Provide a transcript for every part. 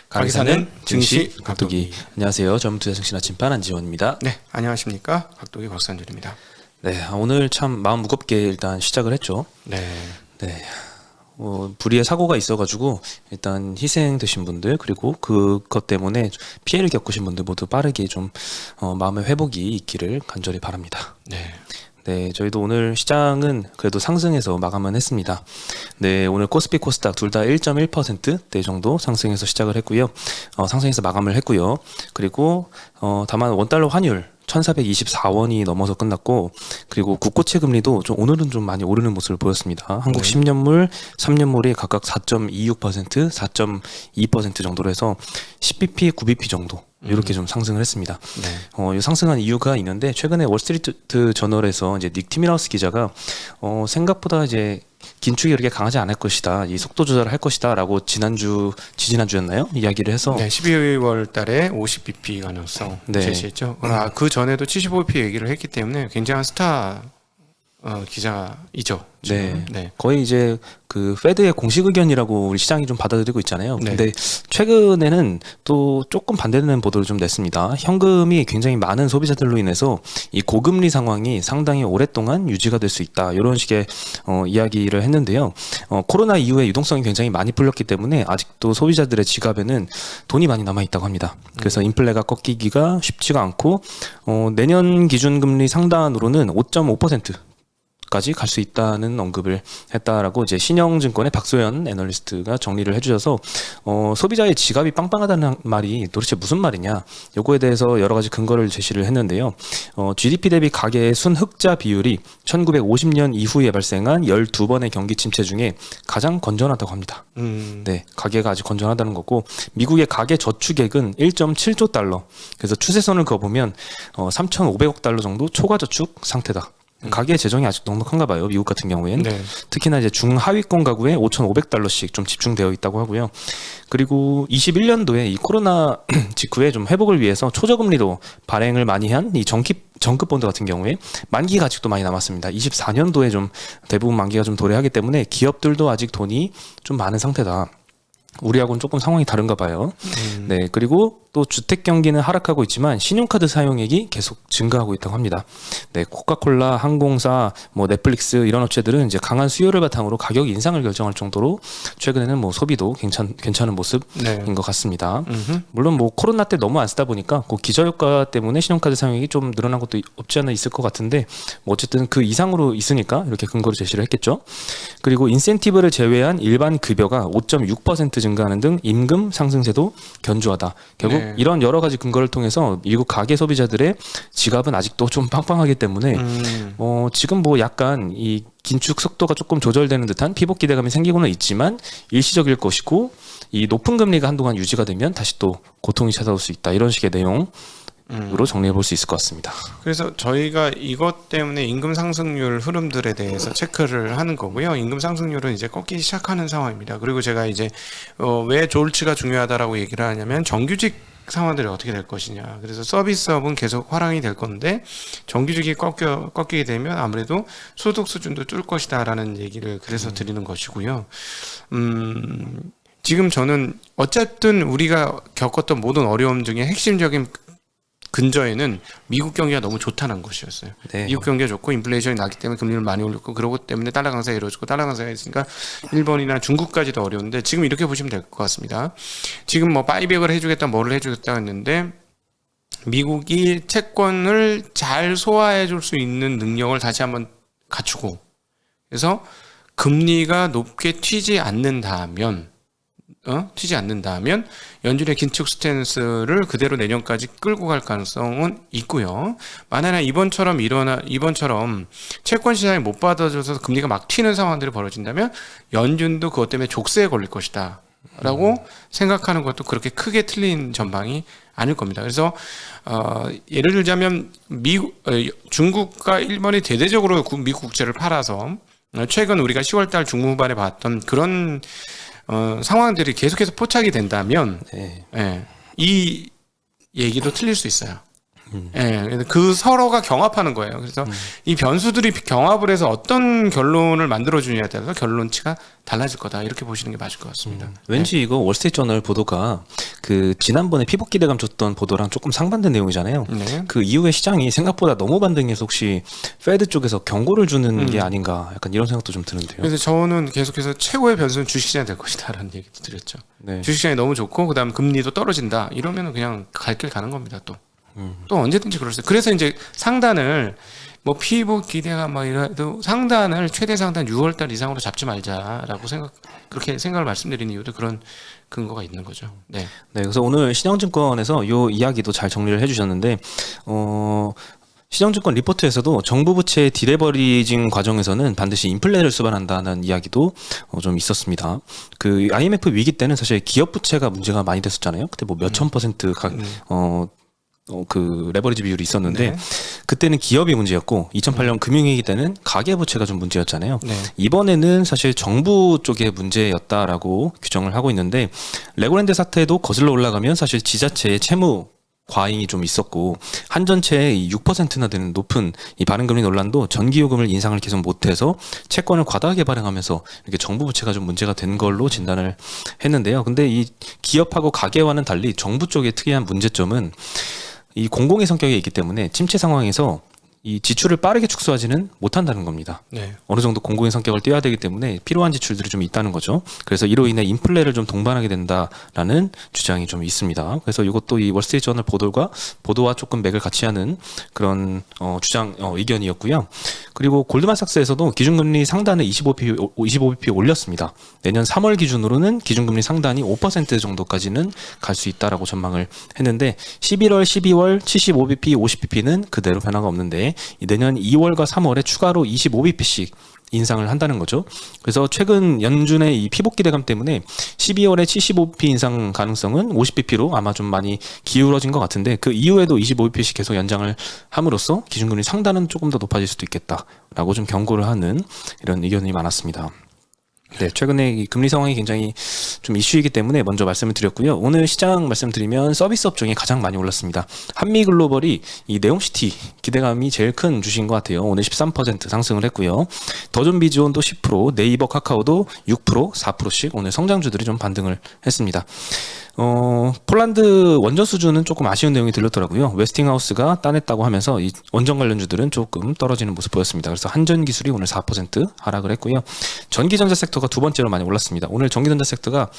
가게사는 증시 각도기. 각도기. 안녕하세요. 전문투자증시 아침반 안지원입니다. 네, 안녕하십니까. 각도기 곽산준입니다. 네, 오늘 참 마음 무겁게 일단 시작을 했죠. 네. 네. 불의의 사고가 있어가지고 일단 희생되신 분들 그리고 그것 때문에 피해를 겪으신 분들 모두 빠르게 좀 마음의 회복이 있기를 간절히 바랍니다. 네. 네, 저희도 오늘 시장은 그래도 상승해서 마감은 했습니다. 네, 오늘 코스피 코스닥 둘 다 1.1%대 정도 상승해서 시작을 했고요. 상승해서 마감을 했고요. 그리고 다만 원달러 환율 1424원이 넘어서 끝났고, 그리고 국고채 금리도 좀 오늘은 좀 많이 오르는 모습을 보였습니다. 한국 10년물, 3년물이 각각 4.26%, 4.2% 정도로 해서 10bp, 9bp 정도 이렇게 좀 상승을 했습니다. 네. 이 상승한 이유가 있는데, 최근에 월스트리트 저널에서 이제 닉 티밀하우스 기자가 생각보다 이제 긴축이 그렇게 강하지 않을 것이다, 이 속도 조절을 할 것이다라고 지지난주였나요? 이야기를 해서 네, 12월 달에 50bp 가능성 네. 제시했죠. 그 전에도 75bp 얘기를 했기 때문에 굉장한 스타 기자이죠. 지금. 네. 거의 이제 그 페드의 공식 의견이라고 우리 시장이 좀 받아들이고 있잖아요. 네. 근데 최근에는 또 조금 반대되는 보도를 좀 냈습니다. 현금이 굉장히 많은 소비자들로 인해서 이 고금리 상황이 상당히 오랫동안 유지가 될 수 있다, 이런 식의 이야기를 했는데요. 코로나 이후에 유동성이 굉장히 많이 풀렸기 때문에 아직도 소비자들의 지갑에는 돈이 많이 남아 있다고 합니다. 그래서 인플레가 꺾이기가 쉽지가 않고 내년 기준금리 상단으로는 5.5% 까지 갈 수 있다는 언급을 했다라고 이제 신영증권의 박소연 애널리스트가 정리를 해주셔서 소비자의 지갑이 빵빵하다는 말이 도대체 무슨 말이냐, 요거에 대해서 여러 가지 근거를 제시를 했는데요. GDP 대비 가계의 순흑자 비율이 1950년 이후에 발생한 12번의 경기 침체 중에 가장 건전하다고 합니다. 네, 가계가 아직 건전하다는 거고, 미국의 가계 저축액은 1.7조 달러, 그래서 추세선을 그어보면 3,500억 달러 정도 초과 저축 상태다. 가계 재정이 아직 넉넉한가 봐요, 미국 같은 경우에는. 네. 특히나 이제 중하위권 가구에 5,500달러씩 좀 집중되어 있다고 하고요. 그리고 21년도에 이 코로나 직후에 좀 회복을 위해서 초저금리로 발행을 많이 한 이 정급 본드 같은 경우에 만기가 아직도 많이 남았습니다. 24년도에 좀 대부분 만기가 좀 도래하기 때문에 기업들도 아직 돈이 좀 많은 상태다. 우리하고는 조금 상황이 다른가 봐요. 네, 그리고 또 주택 경기는 하락하고 있지만 신용카드 사용액이 계속 증가하고 있다고 합니다. 네, 코카콜라, 항공사, 넷플릭스 이런 업체들은 이제 강한 수요를 바탕으로 가격 인상을 결정할 정도로 최근에는 소비도 괜찮은 모습인 네. 것 같습니다. 물론 코로나 때 너무 안 쓰다 보니까 그 기저효과 때문에 신용카드 사용액이 좀 늘어난 것도 없지 않아 있을 것 같은데, 어쨌든 그 이상으로 있으니까 이렇게 근거를 제시를 했겠죠. 그리고 인센티브를 제외한 일반 급여가 5.6% 증가하는 등 임금 상승세도 견조하다. 결국 네. 이런 여러 가지 근거를 통해서 미국 가계 소비자들의 지갑은 아직도 좀 빵빵하기 때문에 지금 약간 이 긴축 속도가 조금 조절되는 듯한 피복 기대감이 생기고는 있지만 일시적일 것이고, 이 높은 금리가 한동안 유지가 되면 다시 또 고통이 찾아올 수 있다, 이런 식의 내용으로 정리해 볼 수 있을 것 같습니다. 그래서 저희가 이것 때문에 임금 상승률 흐름들에 대해서 체크를 하는 거고요. 임금 상승률은 이제 꺾이기 시작하는 상황입니다. 그리고 제가 이제 왜 졸치가 중요하다라고 얘기를 하냐면, 정규직 상황들이 어떻게 될 것이냐. 그래서 서비스업은 계속 화랑이 될 건데, 정규직이 꺾이게 되면 아무래도 소득 수준도 줄 것이다라는 얘기를 그래서 드리는 것이고요. 지금 저는 어쨌든 우리가 겪었던 모든 어려움 중에 핵심적인 근저에는 미국 경기가 너무 좋다는 것이었어요. 네. 미국 경기가 좋고 인플레이션이 낮기 때문에 금리를 많이 올렸고, 그러고 때문에 달러 강세가 이루어졌고, 달러 강세가 있으니까 일본이나 중국까지도 어려운데, 지금 이렇게 보시면 될 것 같습니다. 지금 바이백을 해주겠다, 뭐를 해주겠다 했는데, 미국이 채권을 잘 소화해 줄 수 있는 능력을 다시 한번 갖추고, 그래서 금리가 높게 튀지 않는다면 연준의 긴축 스탠스를 그대로 내년까지 끌고 갈 가능성은 있고요. 만약에 이번처럼 채권 시장이 못 받아줘서 금리가 막 튀는 상황들이 벌어진다면 연준도 그것 때문에 족쇄에 걸릴 것이다 라고 생각하는 것도 그렇게 크게 틀린 전망이 아닐 겁니다. 그래서 예를 들자면 중국과 일본이 대대적으로 미국 국채를 팔아서 최근 우리가 10월달 중후반에 봤던 그런 상황들이 계속해서 포착이 된다면, 네. 이 얘기도 틀릴 수 있어요. 예, 그 서로가 경합하는 거예요. 그래서 이 변수들이 경합을 해서 어떤 결론을 만들어주냐에 따라서 결론치가 달라질 거다. 이렇게 보시는 게 맞을 것 같습니다. 왠지 이거 월스트리트저널 보도가 그 지난번에 피복 기대감 줬던 보도랑 조금 상반된 내용이잖아요. 네. 그 이후에 시장이 생각보다 너무 반등해서 혹시 페드 쪽에서 경고를 주는 게 아닌가 약간 이런 생각도 좀 드는데요. 그래서 저는 계속해서 최고의 변수는 주식시장이 될 것이다라는 얘기도 드렸죠. 네. 주식시장이 너무 좋고 그다음 금리도 떨어진다. 이러면 그냥 갈 길 가는 겁니다. 또 언제든지 그럴 수 있어요. 그래서 이제 상단을 뭐 피복 기대가 막 이래도 상단을 최대 상단 6월달 이상으로 잡지 말자라고 그렇게 생각을 말씀드리는 이유도 그런 근거가 있는 거죠. 네. 네, 그래서 오늘 신영증권에서 요 이야기도 잘 정리를 해주셨는데, 신영증권 리포트에서도 정부 부채 디레버리징 과정에서는 반드시 인플레를 수반한다는 이야기도 좀 있었습니다. 그 IMF 위기 때는 사실 기업 부채가 문제가 많이 됐었잖아요. 그때 뭐 몇천 퍼센트 그 레버리지 비율이 있었는데 네. 그때는 기업이 문제였고 2008년 금융위기 때는 가계 부채가 좀 문제였잖아요. 네. 이번에는 사실 정부 쪽의 문제였다라고 규정을 하고 있는데 레고랜드 사태도 거슬러 올라가면 사실 지자체의 채무 과잉이 좀 있었고 한전체의 6%나 되는 높은 이 발행금리 논란도 전기요금을 인상을 계속 못해서 채권을 과다하게 발행하면서 이렇게 정부 부채가 좀 문제가 된 걸로 진단을 했는데요. 근데 이 기업하고 가계와는 달리 정부 쪽의 특이한 문제점은 이 공공의 성격이 있기 때문에 침체 상황에서 이 지출을 빠르게 축소하지는 못한다는 겁니다. 네. 어느 정도 공공의 성격을 띄어야 되기 때문에 필요한 지출들이 좀 있다는 거죠. 그래서 이로 인해 인플레를 좀 동반하게 된다라는 주장이 좀 있습니다. 그래서 이것도 이 월스트리트저널 보도와 조금 맥을 같이 하는 그런 의견이었고요. 그리고 골드만삭스에서도 기준금리 상단을 25bp 올렸습니다. 내년 3월 기준으로는 기준금리 상단이 5% 정도까지는 갈 수 있다라고 전망을 했는데 11월, 12월 75bp, 50bp는 그대로 변화가 없는데 내년 2월과 3월에 추가로 25bp씩 인상을 한다는 거죠. 그래서 최근 연준의 이 피복 기대감 때문에 12월에 75bp 인상 가능성은 50bp로 아마 좀 많이 기울어진 것 같은데 그 이후에도 25bp씩 계속 연장을 함으로써 기준금리 상단은 조금 더 높아질 수도 있겠다라고 좀 경고를 하는 이런 의견이 많았습니다. 네, 최근에 이 금리 상황이 굉장히 좀 이슈이기 때문에 먼저 말씀을 드렸고요. 오늘 시장 말씀드리면 서비스업 중에 가장 많이 올랐습니다. 한미글로벌이 이 네옴시티 기대감이 제일 큰 주식인 것 같아요. 오늘 13% 상승을 했고요. 더존비즈온도 10%, 네이버 카카오도 6%, 4%씩 오늘 성장주들이 좀 반등을 했습니다. 폴란드 원전 수주는 조금 아쉬운 내용이 들렸더라고요. 웨스팅하우스가 따냈다고 하면서 이 원전 관련주들은 조금 떨어지는 모습 보였습니다. 그래서 한전기술이 오늘 4% 하락을 했고요. 전기전자 섹터가 두 번째로 많이 올랐습니다. 오늘 전기전자 섹터가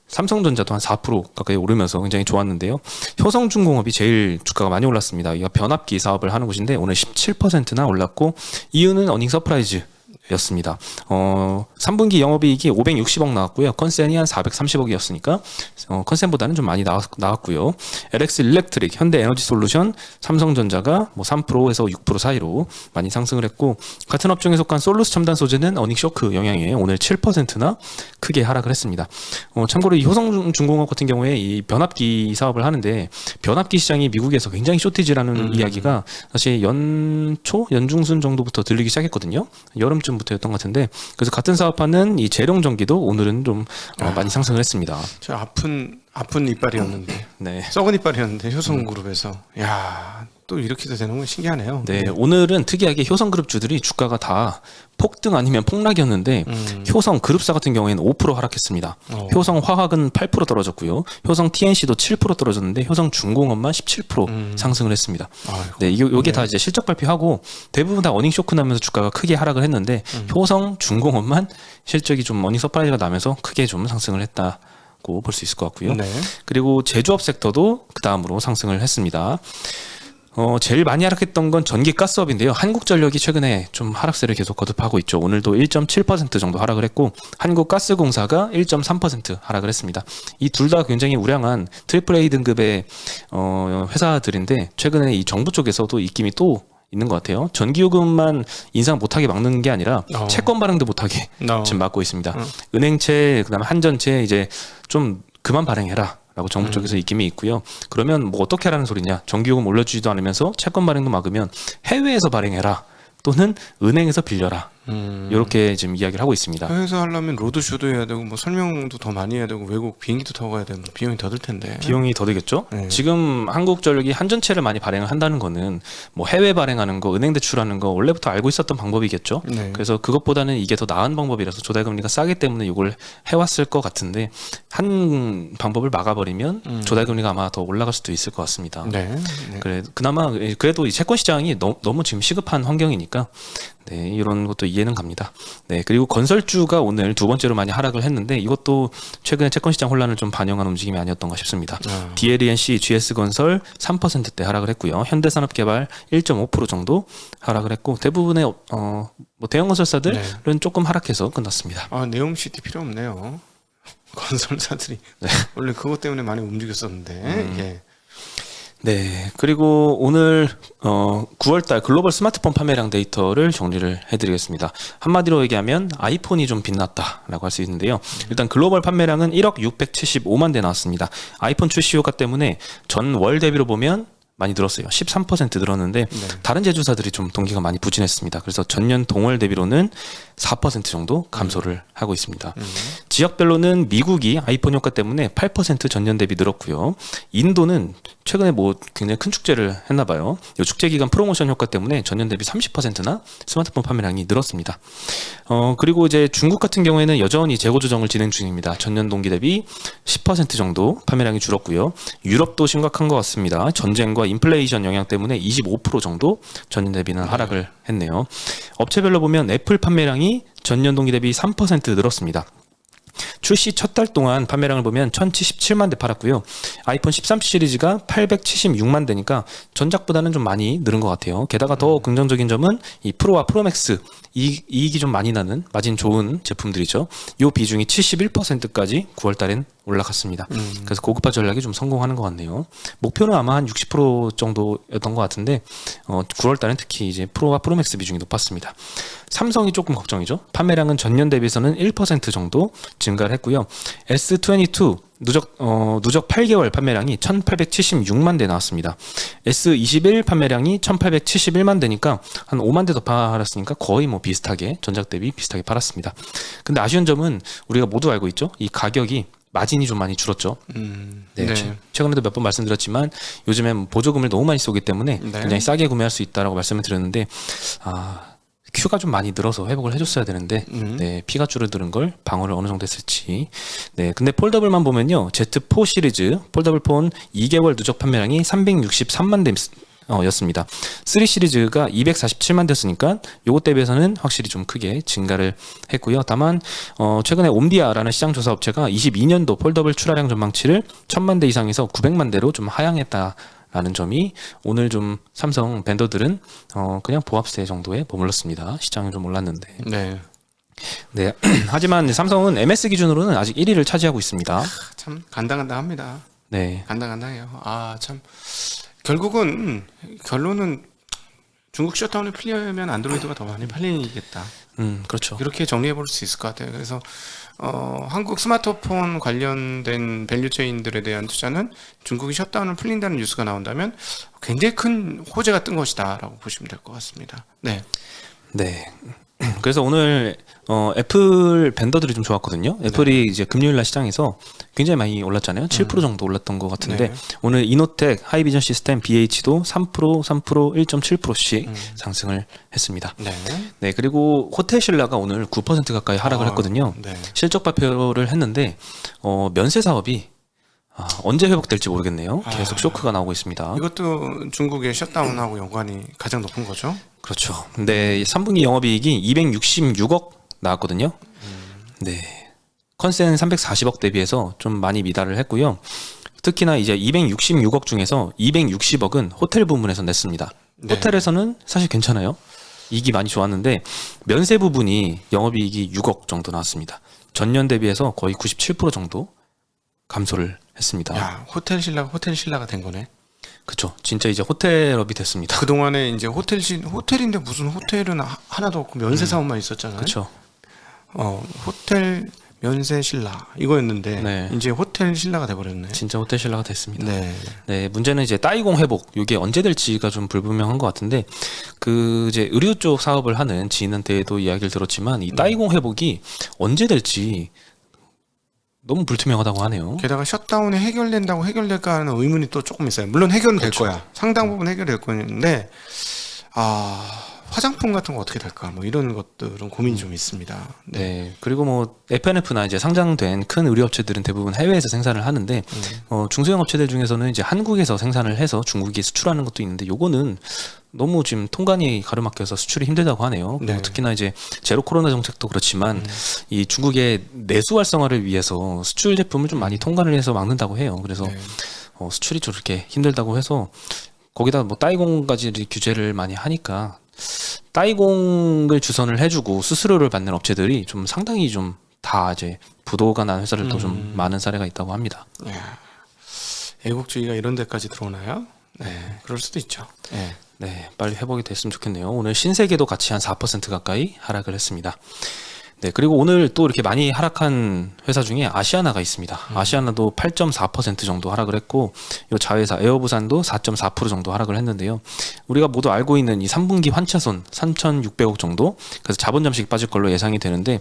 삼성전자도 한 4% 가까이 오르면서 굉장히 좋았는데요. 효성중공업이 제일 주가가 많이 올랐습니다. 이거 변압기 사업을 하는 곳인데 오늘 17%나 올랐고 이유는 어닝 서프라이즈 였습니다. 3분기 영업이익이 560억 나왔고요. 컨센이 한 430억이었으니까 컨센보다는 좀 많이 나왔고요. LX 일렉트릭, 현대에너지솔루션, 삼성전자가 뭐 3%에서 6% 사이로 많이 상승을 했고 같은 업종에 속한 솔루스 첨단 소재는 어닝 쇼크 영향에 오늘 7%나 크게 하락을 했습니다. 참고로 이 효성중공업 같은 경우에 이 변압기 사업을 하는데 변압기 시장이 미국에서 굉장히 쇼티지라는 이야기가 사실 연중순 정도부터 들리기 시작했거든요. 여름쯤 부터였던 것 같은데 그래서 같은 사업하는 이 재룡 전기도 오늘은 좀 많이 상승을 했습니다. 저 아픈 이빨이었는데, 네. 썩은 이빨이었는데 효성그룹에서 야, 또 이렇게도 되는 건 신기하네요. 네, 오늘은 특이하게 효성그룹 주들이 주가가 다 폭등 아니면 폭락이었는데 효성그룹사 같은 경우에는 5% 하락했습니다. 효성화학은 8% 떨어졌고요. 효성 TNC도 7% 떨어졌는데 효성중공업만 17% 상승을 했습니다. 아이고. 네, 요게 다 이제 실적 발표하고 대부분 다 어닝 쇼크 나면서 주가가 크게 하락을 했는데 효성중공업만 실적이 좀 어닝 서프라이즈가 나면서 크게 좀 상승을 했다고 볼 수 있을 것 같고요. 네. 그리고 제조업 섹터도 그 다음으로 상승을 했습니다. 제일 많이 하락했던 건 전기 가스업인데요. 한국전력이 최근에 좀 하락세를 계속 거듭하고 있죠. 오늘도 1.7% 정도 하락을 했고 한국가스공사가 1.3% 하락을 했습니다. 이 둘 다 굉장히 우량한 AAA 등급의 회사들인데 최근에 이 정부 쪽에서도 입김이 또 있는 것 같아요. 전기요금만 인상 못하게 막는 게 아니라 채권 발행도 못하게 지금 막고 있습니다. 은행채, 그다음에 한전채 이제 좀 그만 발행해라. 라고 정부 쪽에서 입김이 있고요. 그러면 뭐 어떻게 하라는 소리냐? 전기요금 올려주지도 않으면서 채권 발행도 막으면 해외에서 발행해라. 또는 은행에서 빌려라. 이렇게 지금 이야기를 하고 있습니다. 해외에서 하려면 로드쇼도 해야 되고 뭐 설명도 더 많이 해야 되고 외국 비행기도 타고 가야 되고 비용이 더 들 텐데. 비용이 더 들겠죠? 네. 지금 한국전력이 한전채를 많이 발행을 한다는 거는 뭐 해외 발행하는 거, 은행 대출하는 거 원래부터 알고 있었던 방법이겠죠. 네. 그래서 그것보다는 이게 더 나은 방법이라서 조달금리가 싸기 때문에 이걸 해왔을 것 같은데 한 방법을 막아버리면 조달금리가 아마 더 올라갈 수도 있을 것 같습니다. 네. 네. 그래 그나마 그래도 이 채권 시장이 너무 지금 시급한 환경이니까 네, 이런 것도 이해는 갑니다. 네, 그리고 건설주가 오늘 두 번째로 많이 하락을 했는데 이것도 최근에 채권 시장 혼란을 좀 반영한 움직임이 아니었던가 싶습니다. DLENC, GS건설 3%대 하락을 했고요. 현대산업개발 1.5% 정도 하락을 했고 대부분의 뭐 대형 건설사들은 네. 조금 하락해서 끝났습니다. 아, 내용 시티 필요 없네요. 건설사들이 원래 그것 때문에 많이 움직였었는데. 예. 네, 그리고 오늘 9월달 글로벌 스마트폰 판매량 데이터를 정리를 해드리겠습니다. 한마디로 얘기하면 아이폰이 좀 빛났다라고 할 수 있는데요. 일단 글로벌 판매량은 1억 675만 대 나왔습니다. 아이폰 출시 효과 때문에 전월 대비로 보면 많이 늘었어요. 13% 늘었는데 네. 다른 제조사들이 좀 동기가 많이 부진했습니다. 그래서 전년 동월 대비로는 4% 정도 감소를 하고 있습니다. 지역별로는 미국이 아이폰 효과 때문에 8% 전년 대비 늘었고요. 인도는 최근에 뭐 굉장히 큰 축제를 했나 봐요. 이 축제 기간 프로모션 효과 때문에 전년 대비 30%나 스마트폰 판매량이 늘었습니다. 그리고 이제 중국 같은 경우에는 여전히 재고 조정을 진행 중입니다. 전년 동기 대비 10% 정도 판매량이 줄었고요. 유럽도 심각한 것 같습니다. 전쟁과 인플레이션 영향 때문에 25% 정도 전년 대비는 하락을 했네요. 업체별로 보면 애플 판매량이 전년 동기 대비 3% 늘었습니다. 출시 첫 달 동안 판매량을 보면 1077만 대 팔았고요. 아이폰 13 시리즈가 876만 대니까 전작보다는 좀 많이 늘은 것 같아요. 게다가 더 긍정적인 점은 이 프로와 프로맥스 이익이 좀 많이 나는 마진 좋은 제품들이죠. 이 비중이 71%까지 9월 달엔 올라갔습니다. 그래서 고급화 전략이 좀 성공하는 것 같네요. 목표는 아마 한 60% 정도였던 것 같은데 9월 달엔 특히 이제 프로와 프로맥스 비중이 높았습니다. 삼성이 조금 걱정이죠. 판매량은 전년 대비해서는 1% 정도 증가를 했고요. S22 누적 8개월 판매량이 1876만 대 나왔습니다. S21 판매량이 1871만 대니까 한 5만 대 더 팔았으니까 거의 뭐 비슷하게 전작 대비 비슷하게 팔았습니다. 근데 아쉬운 점은 우리가 모두 알고 있죠. 이 가격이 마진이 좀 많이 줄었죠. 네, 네. 최근에도 몇 번 말씀드렸지만 요즘엔 보조금을 너무 많이 쏘기 때문에 네. 굉장히 싸게 구매할 수 있다라고 말씀을 드렸는데 큐가 좀 많이 늘어서 회복을 해줬어야 되는데 네, 피가 줄어드는 걸 방어를 어느 정도 했을지. 네, 근데 폴더블만 보면요, Z4 시리즈 폴더블 폰 2개월 누적 판매량이 363만 대 였습니다. 3 시리즈가 247만 대였으니까 요것 대비해서는 확실히 좀 크게 증가를 했고요. 다만 최근에 옴디아라는 시장 조사 업체가 22년도 폴더블 출하량 전망치를 1000만 대 이상에서 900만 대로 좀 하향했다. 라는 점이 오늘 좀 삼성 벤더들은 그냥 보합세 정도에 머물렀습니다. 시장이 좀 올랐는데. 네. 네. 하지만 삼성은 MS 기준으로는 아직 1위를 차지하고 있습니다. 참 간당간당합니다. 네. 간당간당해요. 아, 참 결론은 중국 셧다운이 풀리면 안드로이드가 더 많이 팔리겠다. 그렇죠. 이렇게 정리해 볼 수 있을 것 같아요. 그래서 한국 스마트폰 관련된 밸류체인들에 대한 투자는 중국이 셧다운을 풀린다는 뉴스가 나온다면 굉장히 큰 호재가 뜬 것이다라고 보시면 될 것 같습니다. 네. 네. 그래서 오늘 애플 벤더들이 좀 좋았거든요. 애플이 이제 금요일 날 시장에서 굉장히 많이 올랐잖아요. 7% 정도 올랐던 것 같은데 네. 오늘 이노텍, 하이비전 시스템, BH도 3%, 1.7%씩 상승을 했습니다. 네. 네, 그리고 호텔 신라가 오늘 9% 가까이 하락을 했거든요. 네. 실적 발표를 했는데 면세 사업이 언제 회복될지 모르겠네요. 계속 쇼크가 나오고 있습니다. 이것도 중국의 셧다운하고 연관이 가장 높은 거죠. 그렇죠. 근데 3분기 영업이익이 266억 나왔거든요. 네. 컨센 340억 대비해서 좀 많이 미달을 했고요. 특히나 이제 266억 중에서 260억은 호텔 부문에서 냈습니다. 네. 호텔에서는 사실 괜찮아요. 이익이 많이 좋았는데 면세 부분이 영업이익이 6억 정도 나왔습니다. 전년 대비해서 거의 97% 정도 감소를 했습니다. 야, 호텔 신라가 된 거네. 그렇죠. 진짜 이제 호텔업이 됐습니다. 그 동안에 이제 호텔인데 무슨 호텔은 하나도 없고 면세 사업만 있었잖아요. 그렇죠. 호텔 면세 신라 이거였는데 네. 이제 호텔 신라가 돼버렸네. 진짜 호텔 신라가 됐습니다. 네. 네, 문제는 이제 따이공 회복, 이게 언제 될지가 좀 불분명한 것 같은데, 그 이제 의류 쪽 사업을 하는 지인한테도 이야기를 들었지만, 이 따이공 회복이 언제 될지 너무 불투명하다고 하네요. 게다가 셧다운이 해결된다고 해결될까 하는 의문이 또 조금 있어요. 물론 해결은 될 그렇죠. 거야. 상당 부분 해결될 거는데 화장품 같은 거 어떻게 될까? 뭐 이런 것들은 고민이 좀 있습니다. 네, 그리고 뭐 FNF나 이제 상장된 큰 의류 업체들은 대부분 해외에서 생산을 하는데, 중소형 업체들 중에서는 이제 한국에서 생산을 해서 중국에 수출하는 것도 있는데, 요거는 너무 지금 통관이 가로막혀서 수출이 힘들다고 하네요. 그리고 네. 특히나 이제 제로 코로나 정책도 그렇지만 이 중국의 내수 활성화를 위해서 수출 제품을 좀 많이 통관을 해서 막는다고 해요. 그래서 네. 수출이 저렇게 힘들다고 해서 거기다 뭐 따이공까지 규제를 많이 하니까 따이공을 주선을 해주고 수수료를 받는 업체들이 좀 상당히 좀 다 이제 부도가 난 회사들도 좀 많은 사례가 있다고 합니다. 애국주의가 이런 데까지 들어오나요? 네, 그럴 수도 있죠. 네. 네, 빨리 회복이 됐으면 좋겠네요. 오늘 신세계도 같이 한 4% 가까이 하락을 했습니다. 네, 그리고 오늘 또 이렇게 많이 하락한 회사 중에 아시아나가 있습니다. 아시아나도 8.4% 정도 하락을 했고, 이 자회사 에어부산도 4.4% 정도 하락을 했는데요. 우리가 모두 알고 있는 이 3분기 환차손 3,600억 정도, 그래서 자본 잠식 빠질 걸로 예상이 되는데,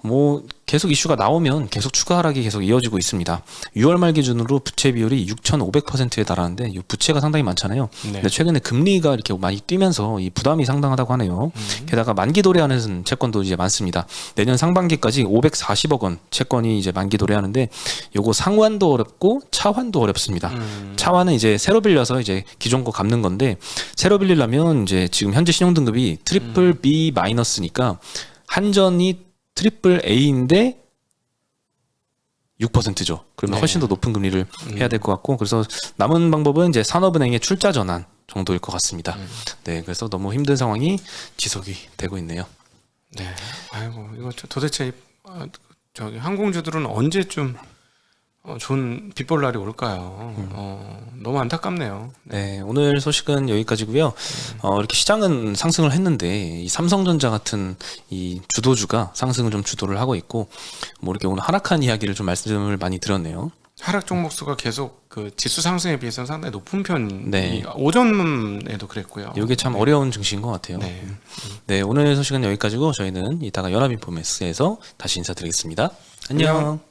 뭐 계속 이슈가 나오면 계속 추가 하락이 계속 이어지고 있습니다. 6월 말 기준으로 부채 비율이 6,500%에 달하는데 이 부채가 상당히 많잖아요. 네. 근데 최근에 금리가 이렇게 많이 뛰면서 이 부담이 상당하다고 하네요. 게다가 만기 도래하는 채권도 이제 많습니다. 내년 상반기까지 540억 원 채권이 이제 만기 도래하는데 요거 상환도 어렵고 차환도 어렵습니다. 차환은 이제 새로 빌려서 이제 기존 거 갚는 건데 새로 빌리려면 이제 지금 현재 신용 등급이 트리플 B 마이너스니까 한전이 트리플 A인데 6%죠. 그러면 네. 훨씬 더 높은 금리를 해야 될 것 같고, 그래서 남은 방법은 이제 산업은행의 출자 전환 정도일 것 같습니다. 네, 그래서 너무 힘든 상황이 지속이 되고 있네요. 네. 아이고 이거 도대체 저기 항공주들은 언제쯤 좋은 빚볼 날이 올까요? 너무 안타깝네요. 네, 오늘 소식은 여기까지고요. 이렇게 시장은 상승을 했는데 이 삼성전자 같은 이 주도주가 상승을 좀 주도를 하고 있고, 뭐 이렇게 오늘 하락한 이야기를 좀 말씀을 많이 드렸네요. 하락 종목 수가 계속 그 지수 상승에 비해서는 상당히 높은 편이 네. 오전에도 그랬고요. 이게 참 어려운 증시인 것 같아요. 네. 네, 오늘 소식은 여기까지고 저희는 이따가 연합인포메스에서 다시 인사드리겠습니다. 안녕.